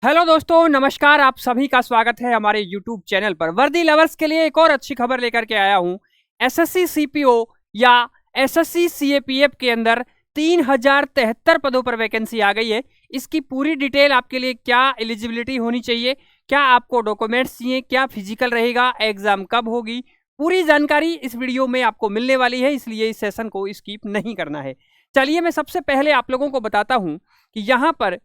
Hello दोस्तों, नमस्कार। आप सभी का स्वागत है हमारे यूट्यूब चैनल पर। वर्दी लवर्स के लिए एक और अच्छी खबर लेकर के आया हूं। एसएससी सीपीओ या एसएससी सीएपीएफ के अंदर 3073 पदों पर वैकेंसी आ गई है। इसकी पूरी डिटेल आपके लिए, क्या एलिजिबिलिटी होनी चाहिए, क्या आपको डॉक्यूमेंट्स चाहिए, क्या फिजिकल रहेगा, एग्जाम कब होगी, पूरी जानकारी इस वीडियो में आपको मिलने वाली है। इसलिए इस सेशन को स्किप नहीं करना है। चलिए मैं सबसे पहले आप लोगों को बताता हूं कि यहाँ पर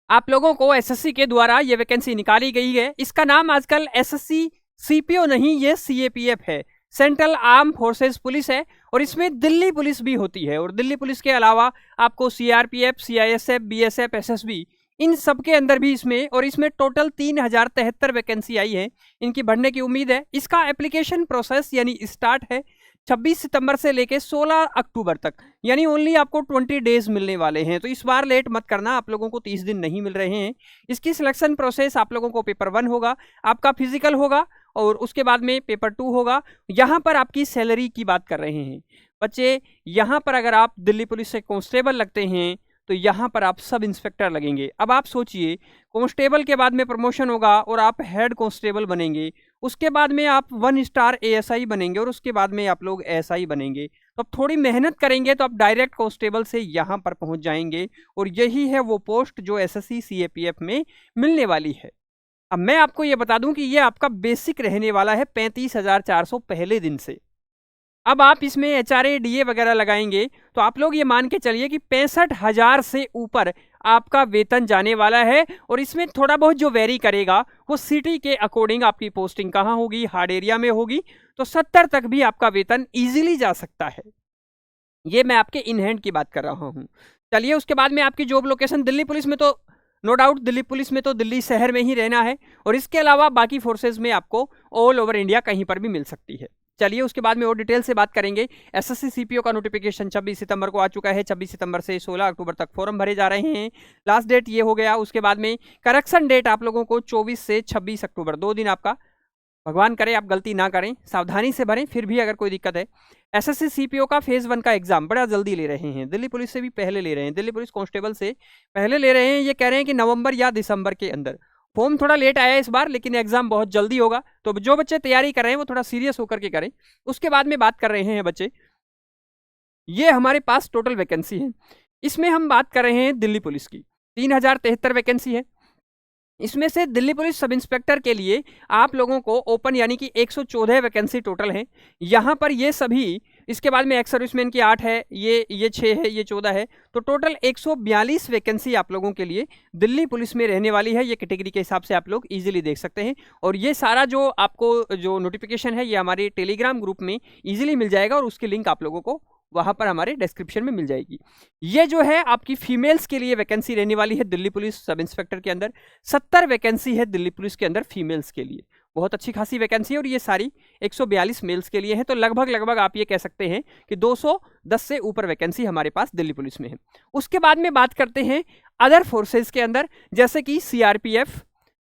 आप लोगों को एसएससी के द्वारा ये वैकेंसी निकाली गई है। इसका नाम आजकल एसएससी सीपीओ नहीं, ये सीएपीएफ है, सेंट्रल आर्म फोर्सेस पुलिस है। और इसमें दिल्ली पुलिस भी होती है। और दिल्ली पुलिस के अलावा आपको सीआरपीएफ, सीआईएसएफ, बीएसएफ, एसएसबी, इन सब के अंदर भी इसमें, और इसमें टोटल 3073 वैकेंसी आई है। इनकी बढ़ने की उम्मीद है। इसका एप्लीकेशन प्रोसेस यानी स्टार्ट है 26 सितंबर से लेके 16 अक्टूबर तक, यानी ओनली आपको 20 डेज मिलने वाले हैं। तो इस बार लेट मत करना, आप लोगों को 30 दिन नहीं मिल रहे हैं। इसकी सिलेक्शन प्रोसेस आप लोगों को पेपर 1 होगा, आपका फिजिकल होगा, और उसके बाद में पेपर 2 होगा। यहाँ पर आपकी सैलरी की बात कर रहे हैं बच्चे। यहाँ पर अगर आप दिल्ली पुलिस से कांस्टेबल लगते हैं तो यहाँ पर आप सब इंस्पेक्टर लगेंगे। अब आप सोचिए, कांस्टेबल के बाद में प्रमोशन होगा और आप हेड कांस्टेबल बनेंगे, उसके बाद में आप 1 स्टार एएसआई बनेंगे, और उसके बाद में आप लोग एसआई बनेंगे। तो अब थोड़ी मेहनत करेंगे तो आप डायरेक्ट कांस्टेबल से यहाँ पर पहुँच जाएंगे। और यही है वो पोस्ट जो एसएससी सीएपीएफ में मिलने वाली है। अब मैं आपको ये बता दूं कि ये आपका बेसिक रहने वाला है 35,400 पहले दिन से। अब आप इसमें एचआरए डीए वगैरह लगाएंगे तो आप लोग ये मान के चलिए कि 65,000 से ऊपर आपका वेतन जाने वाला है। और इसमें थोड़ा बहुत जो वेरी करेगा वो सिटी के अकॉर्डिंग, आपकी पोस्टिंग कहाँ होगी, हार्ड एरिया में होगी तो 70 तक भी आपका वेतन इजीली जा सकता है। ये मैं आपके इन हैंड की बात कर रहा हूँ। चलिए उसके बाद में आपकी जॉब लोकेशन दिल्ली पुलिस में, तो नो डाउट दिल्ली पुलिस में तो दिल्ली शहर में ही रहना है। और इसके अलावा बाकी फोर्सेज में आपको ऑल ओवर इंडिया कहीं पर भी मिल सकती है। चलिए उसके बाद में और डिटेल से बात करेंगे। एसएससी सीपीओ का नोटिफिकेशन 26 सितंबर को आ चुका है। 26 सितंबर से 16 अक्टूबर तक फॉर्म भरे जा रहे हैं। लास्ट डेट ये हो गया। उसके बाद में करेक्शन डेट आप लोगों को 24 से 26 अक्टूबर, 2 दिन आपका, भगवान करे आप गलती ना करें, सावधानी से भरें। फिर भी अगर कोई दिक्कत है, एसएससी सीपीओ का फेज 1 का एग्जाम बड़ा जल्दी ले रहे हैं। दिल्ली पुलिस से भी पहले ले रहे हैं, दिल्ली पुलिस कांस्टेबल से पहले ले रहे हैं। ये कह रहे हैं कि नवंबर या दिसंबर के अंदर। फॉर्म थोड़ा लेट आया इस बार, लेकिन एग्जाम बहुत जल्दी होगा। तो जो बच्चे तैयारी कर रहे हैं वो थोड़ा सीरियस होकर के करें। उसके बाद में बात कर रहे हैं बच्चे, ये हमारे पास टोटल वैकेंसी है। इसमें हम बात कर रहे हैं दिल्ली पुलिस की, 3073 वैकेंसी है। इसमें से दिल्ली पुलिस सब इंस्पेक्टर के लिए आप लोगों को ओपन यानी कि 114 वैकेंसी टोटल है। यहाँ पर ये सभी, इसके बाद में एक्स सर्विसमैन की 8 है, ये 6 है, ये 14 है। तो टोटल 142 वैकेंसी आप लोगों के लिए दिल्ली पुलिस में रहने वाली है। ये कैटेगरी के हिसाब से आप लोग इजीली देख सकते हैं। और ये सारा जो आपको जो नोटिफिकेशन है ये हमारे टेलीग्राम ग्रुप में इजीली मिल जाएगा, और उसकी लिंक आप लोगों को वहां पर हमारे डिस्क्रिप्शन में मिल जाएगी। ये जो है आपकी फीमेल्स के लिए वैकेंसी रहने वाली है दिल्ली पुलिस सब इंस्पेक्टर के अंदर। 70 वैकेंसी है दिल्ली पुलिस के अंदर फीमेल्स के लिए, बहुत अच्छी खासी वैकेंसी है। और ये सारी 142 मेल्स के लिए है। तो लगभग आप ये कह सकते हैं कि 210 से ऊपर वैकेंसी हमारे पास दिल्ली पुलिस में है। उसके बाद में बात करते हैं अदर फोर्सेज के अंदर, जैसे कि सीआरपीएफ।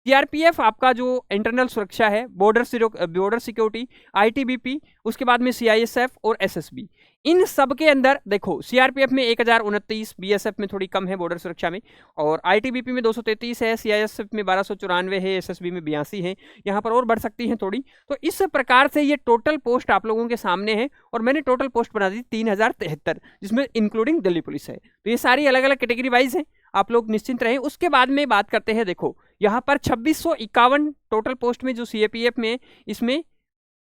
सीआरपीएफ आपका जो इंटरनल सुरक्षा है, बॉर्डर सिक्योरिटी, आईटीबीपी, उसके बाद में सीआईएसएफ और एसएसबी, इन सब के अंदर देखो सीआरपीएफ में 1029, बीएसएफ में थोड़ी कम है बॉर्डर सुरक्षा में, और आईटीबीपी में 233 है, सीआईएसएफ में 1294 है, एसएसबी में 82 है। यहाँ पर और बढ़ सकती हैं थोड़ी। तो इस प्रकार से ये टोटल पोस्ट आप लोगों के सामने है। और मैंने टोटल पोस्ट बना दी 3073, जिसमें इंक्लूडिंग दिल्ली पुलिस है। तो ये सारी अलग अलग कैटेगरी वाइज है, आप लोग निश्चिंत रहें। उसके बाद में बात करते हैं, देखो यहाँ पर 2651 टोटल पोस्ट में जो सीएपीएफ में, इसमें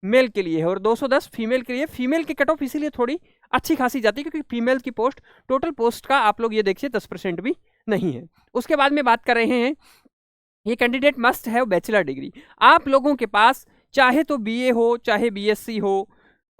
मेल के लिए है, और 210 फीमेल के लिए। फीमेल की कट ऑफ इसीलिए थोड़ी अच्छी खासी जाती है क्योंकि फीमेल की पोस्ट टोटल पोस्ट का आप लोग ये देखिए 10% भी नहीं है। उसके बाद में बात कर रहे हैं, ये candidate must have bachelor degree. आप लोगों के पास चाहे तो बीए हो, चाहे बीएससी हो,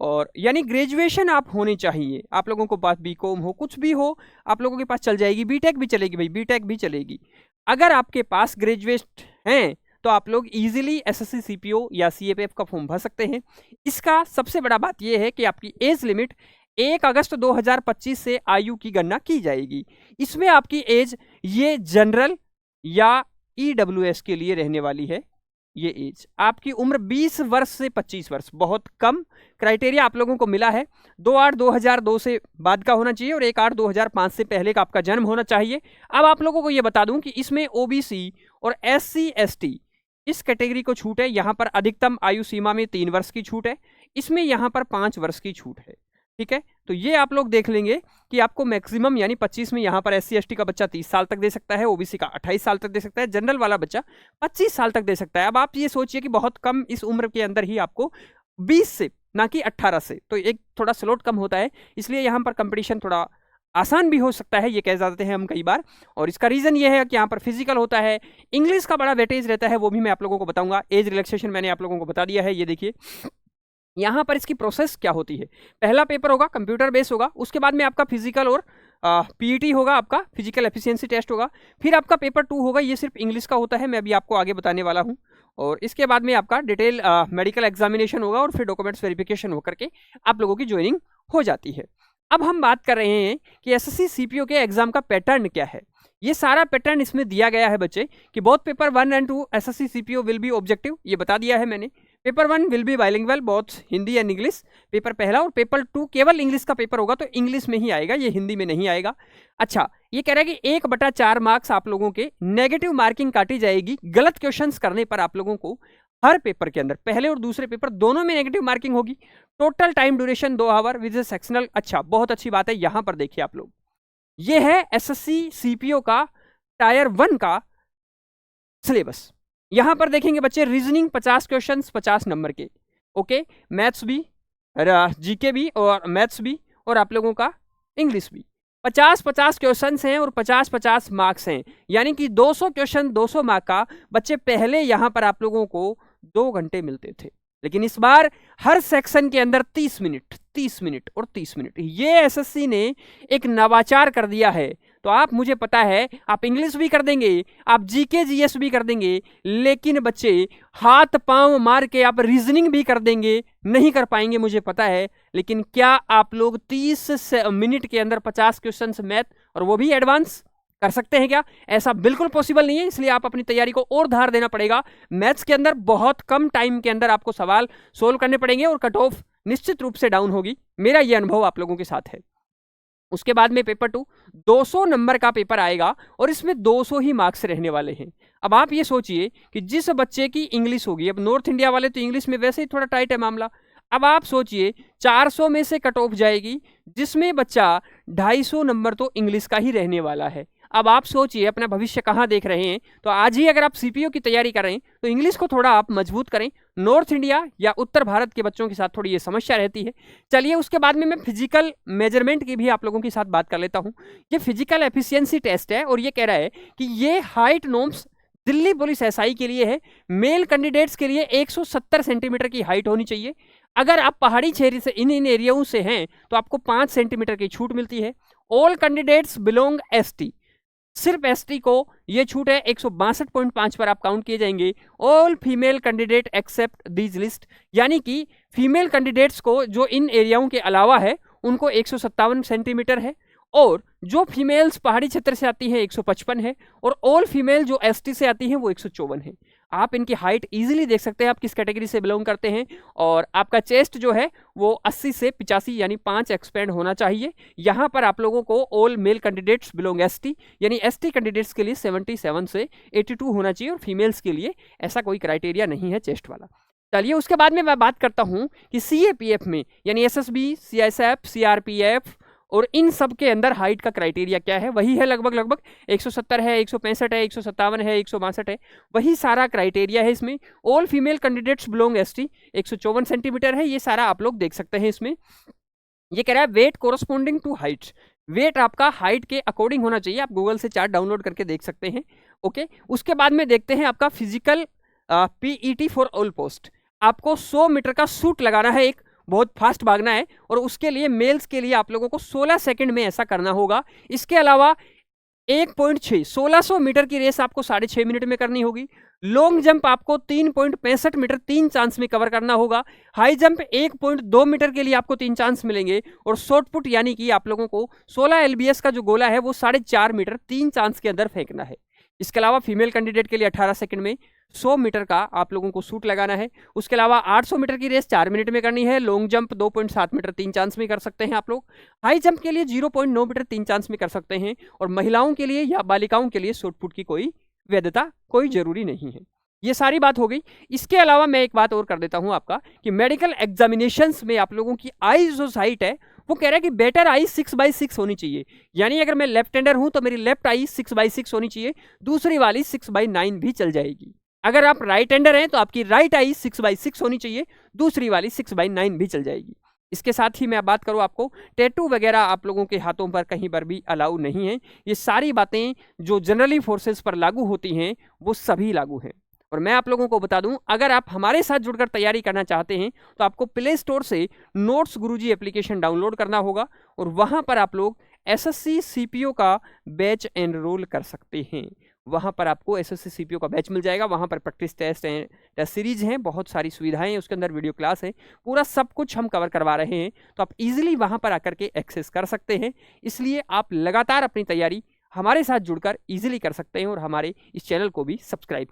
और यानी ग्रेजुएशन आप होनी चाहिए। आप लोगों को पास बीकॉम हो, कुछ भी हो, आप लोगों के पास चल जाएगी। बीटेक भी चलेगी भाई, बीटेक भी चलेगी। अगर आपके पास ग्रेजुएट हैं तो आप लोग इजीली एसएससी सीपीओ या सीएपीएफ का फॉर्म भर सकते हैं। इसका सबसे बड़ा बात यह है कि आपकी एज लिमिट 1 अगस्त 2025 से आयु की गणना की जाएगी। इसमें आपकी एज ये जनरल या ईडब्ल्यूएस के लिए रहने वाली है। ये एज, आपकी उम्र 20 वर्ष से 25 वर्ष, बहुत कम क्राइटेरिया आप लोगों को मिला है। 2/8/2002 से बाद का होना चाहिए और 1/8/2005 से पहले का आपका जन्म होना चाहिए। अब आप लोगों को ये बता दूं कि इसमें ओबीसी और SC ST इस कैटेगरी को छूट है। यहाँ पर अधिकतम आयु सीमा में 3 वर्ष की छूट है, इसमें यहाँ पर 5 वर्ष की छूट है। ठीक है, तो ये आप लोग देख लेंगे कि आपको मैक्सिमम यानी 25 में यहाँ पर SC ST का बच्चा 30 साल तक दे सकता है, ओबीसी का 28 साल तक दे सकता है, जनरल वाला बच्चा 25 साल तक दे सकता है। अब आप ये सोचिए कि बहुत कम इस उम्र के अंदर ही आपको 20 से ना कि 18 से, तो एक थोड़ा स्लोट कम होता है, इसलिए यहाँ पर कंपटीशन थोड़ा आसान भी हो सकता है, ये कह जाते हैं हम कई बार। और इसका रीजन ये है कि यहाँ पर फिजिकल होता है, इंग्लिश का बड़ा वेटेज रहता है, वो भी मैं आप लोगों को बताऊंगा। एज रिलैक्सेशन मैंने आप लोगों को बता दिया है। ये देखिए यहाँ पर इसकी प्रोसेस क्या होती है। पहला पेपर होगा कंप्यूटर बेस होगा, उसके बाद में आपका फिजिकल और पीईटी होगा, आपका फिजिकल एफिशिएंसी टेस्ट होगा, फिर आपका पेपर 2 होगा, ये सिर्फ इंग्लिश का होता है, मैं अभी आपको आगे बताने वाला हूँ। और इसके बाद में आपका डिटेल मेडिकल एग्जामिनेशन होगा और फिर डॉक्यूमेंट्स वेरिफिकेशन होकर के आप लोगों की ज्वाइनिंग हो जाती है। अब हम बात कर रहे हैं कि SSC CPO के एग्जाम का पैटर्न क्या है। ये सारा पैटर्न इसमें दिया गया है बच्चे कि both paper 1 and 2 SSC CPO will be objective, ये बता दिया है मैंने। Paper 1 will be bilingual, both Hindi and English, paper पहला, और पेपर 2 केवल इंग्लिश का पेपर होगा, तो इंग्लिश में ही आएगा, ये हिंदी में नहीं आएगा। अच्छा, ये कह रहा है कि 1/4 मार्क्स आप लोगों के नेगेटिव मार्किंग काटी जाएगी गलत क्वेश्चंस करने पर। आप लोगों को हर पेपर के अंदर, पहले और दूसरे पेपर दोनों में नेगेटिव मार्किंग होगी। Total time duration 2 hour with sectional. अच्छा, बहुत अच्छी बात है, यहां पर देखिए आप लोग, ये है SSC CPO का टायर 1 का सिलेबस। यहां पर देखेंगे बच्चे, रीजनिंग 50 क्वेश्चंस 50 नंबर के, ओके, मैथ्स भी, जीके भी और मैथ्स भी, और आप लोगों का इंग्लिश भी। 50-50 क्वेश्चंस हैं और 50-50 मार्क्स हैं, यानी कि 200 क्वेश्चन 200 मार्क का। बच्चे पहले यहां पर आप लोगों को 2 घंटे मिलते थे, लेकिन इस बार हर सेक्शन के अंदर 30 मिनट 30 मिनट और 30 मिनट। ये SSC ने एक नवाचार कर दिया है। तो आप, मुझे पता है आप इंग्लिश भी कर देंगे, आप जीके जीएस भी कर देंगे, लेकिन बच्चे हाथ पांव मार के आप रीजनिंग भी कर देंगे, नहीं कर पाएंगे मुझे पता है। लेकिन क्या आप लोग 30 मिनट के अंदर 50 क्वेश्चन मैथ और वो भी एडवांस कर सकते हैं क्या? ऐसा बिल्कुल पॉसिबल नहीं है, इसलिए आप अपनी तैयारी को और धार देना पड़ेगा। मैथ्स के अंदर बहुत कम टाइम के अंदर आपको सवाल सोल्व करने पड़ेंगे और कट ऑफ निश्चित रूप से डाउन होगी, मेरा ये अनुभव आप लोगों के साथ है। उसके बाद में पेपर 2 200 नंबर का पेपर आएगा और इसमें 200 ही मार्क्स रहने वाले हैं। अब आप ये सोचिए कि जिस बच्चे की इंग्लिश होगी, अब नॉर्थ इंडिया वाले तो इंग्लिश में वैसे ही थोड़ा टाइट है मामला, अब आप सोचिए 400 में से कट ऑफ जाएगी, जिसमें बच्चा 250 नंबर तो इंग्लिश का ही रहने वाला है। अब आप सोचिए अपना भविष्य कहाँ देख रहे हैं। तो आज ही अगर आप CPO की तैयारी कर रहे हैं तो इंग्लिश को थोड़ा आप मजबूत करें। नॉर्थ इंडिया या उत्तर भारत के बच्चों के साथ थोड़ी ये समस्या रहती है। चलिए, उसके बाद में मैं फिजिकल मेजरमेंट की भी आप लोगों के साथ बात कर लेता हूँ। ये फिजिकल एफिशिएंसी टेस्ट है और ये कह रहा है कि ये height norms Delhi police SI के लिए है। मेल कैंडिडेट्स के लिए 170 सेंटीमीटर की हाइट होनी चाहिए। अगर आप पहाड़ी क्षेत्र से इन एरियाओं से हैं तो आपको 5 सेंटीमीटर की छूट मिलती है। ऑल कैंडिडेट्स बिलोंग ST, सिर्फ ST को ये छूट है, 162.5 पर आप काउंट किए जाएंगे। All female candidate except these list, यानी कि फीमेल कैंडिडेट्स को जो इन एरियाओं के अलावा है उनको 157 सेंटीमीटर है, और जो फीमेल्स पहाड़ी क्षेत्र से आती हैं 155 है, और ऑल फीमेल जो ST से आती हैं वो 154 है। आप इनकी हाइट इजीली देख सकते हैं आप किस कैटेगरी से बिलोंग करते हैं। और आपका चेस्ट जो है वो 80 से 85 यानी 5 एक्सपेंड होना चाहिए। यहाँ पर आप लोगों को all male candidates belong ST, यानी ST कैंडिडेट्स के लिए 77 से 82 होना चाहिए, और फीमेल्स के लिए ऐसा कोई क्राइटेरिया नहीं है चेस्ट वाला। चलिए, उसके बाद में मैं बात करता हूँ कि CAPF में, यानी SSB, CSF, CRPF और इन सब के अंदर हाइट का क्राइटेरिया क्या है। वही है, लगभग 170 है, 165 है, 157 है, 162 है, वही सारा क्राइटेरिया है इसमें। All female candidates belong ST, 154 centimetre है, ये सारा आप लोग देख सकते हैं इसमें। ये कह रहा है weight corresponding to height, weight आपका हाइट के अकॉर्डिंग होना चाहिए। आप गूगल से चार्ट डाउनलोड करके देख सकते हैं, ओके। उसके बाद में देखते हैं आपका physical PET for all post. आपको 100 मीटर का सूट लगाना है, एक बहुत फास्ट भागना है, और उसके लिए मेल्स के लिए आप लोगों को 16 सेकंड में ऐसा करना होगा। इसके अलावा 1.6 1600 मीटर की रेस आपको 6.5 मिनट में करनी होगी। लॉन्ग जंप आपको 3.65 मीटर 3 चांस में कवर करना होगा। हाई जंप 1.2 मीटर के लिए आपको 3 चांस मिलेंगे, और शॉर्ट पुट यानी कि आप लोगों को 16 LBS का जो गोला है वो 4.5 मीटर 3 चांस के अंदर फेंकना है। इसके अलावा फीमेल कैंडिडेट के लिए 18 सेकंड में, 100 मीटर का आप लोगों को सूट लगाना है। उसके अलावा 800 मीटर की रेस 4 मिनट में करनी है। लॉन्ग जंप 2.7 मीटर 3 चांस में कर सकते हैं आप लोग। हाई जंप के लिए 0.9 मीटर 3 चांस में कर सकते हैं। और महिलाओं के लिए या बालिकाओं के लिए शॉर्ट पुट की कोई वैधता कोई जरूरी नहीं है। ये सारी बात हो गई। इसके अलावा मैं एक बात और कर देता हूं आपका कि मेडिकल एग्जामिनेशंस में आप लोगों की आई जो साइट है वो कह रहा है कि बेटर आई 6/6 होनी चाहिए। यानी अगर मैं लेफ्ट हैंडर हूं तो मेरी लेफ्ट आई 6/6 होनी चाहिए, दूसरी वाली 6/9 भी चल जाएगी। अगर आप राइट हैंडर हैं तो आपकी राइट आई 6/6 होनी चाहिए, दूसरी वाली 6/9 भी चल जाएगी। इसके साथ ही मैं बात करूं आपको, टैटू वगैरह आप लोगों के हाथों पर कहीं पर भी अलाउ नहीं है। ये सारी बातें जो जनरली फोर्सेस पर लागू होती हैं वो सभी लागू हैं। और मैं आप लोगों को बता दूं, अगर आप हमारे साथ जुड़कर तैयारी करना चाहते हैं तो आपको प्ले स्टोर से नोट्स गुरुजी एप्लीकेशन डाउनलोड करना होगा और वहां पर आप लोग एसएससी सीपीओ का बैच एनरोल कर सकते हैं। वहां पर आपको एसएससी सीपीओ का बैच मिल जाएगा। वहां पर प्रैक्टिस टेस्ट टेस्ट सीरीज हैं, बहुत सारी सुविधाएं हैं, उसके अंदर वीडियो क्लास है, पूरा सब कुछ हम कवर करवा रहे हैं। तो आप इजीली वहां पर आकर के एक्सेस कर सकते हैं। इसलिए आप लगातार अपनी तैयारी हमारे साथ जुड़कर इजीली कर सकते हैं और हमारे इस चैनल को भी सब्सक्राइब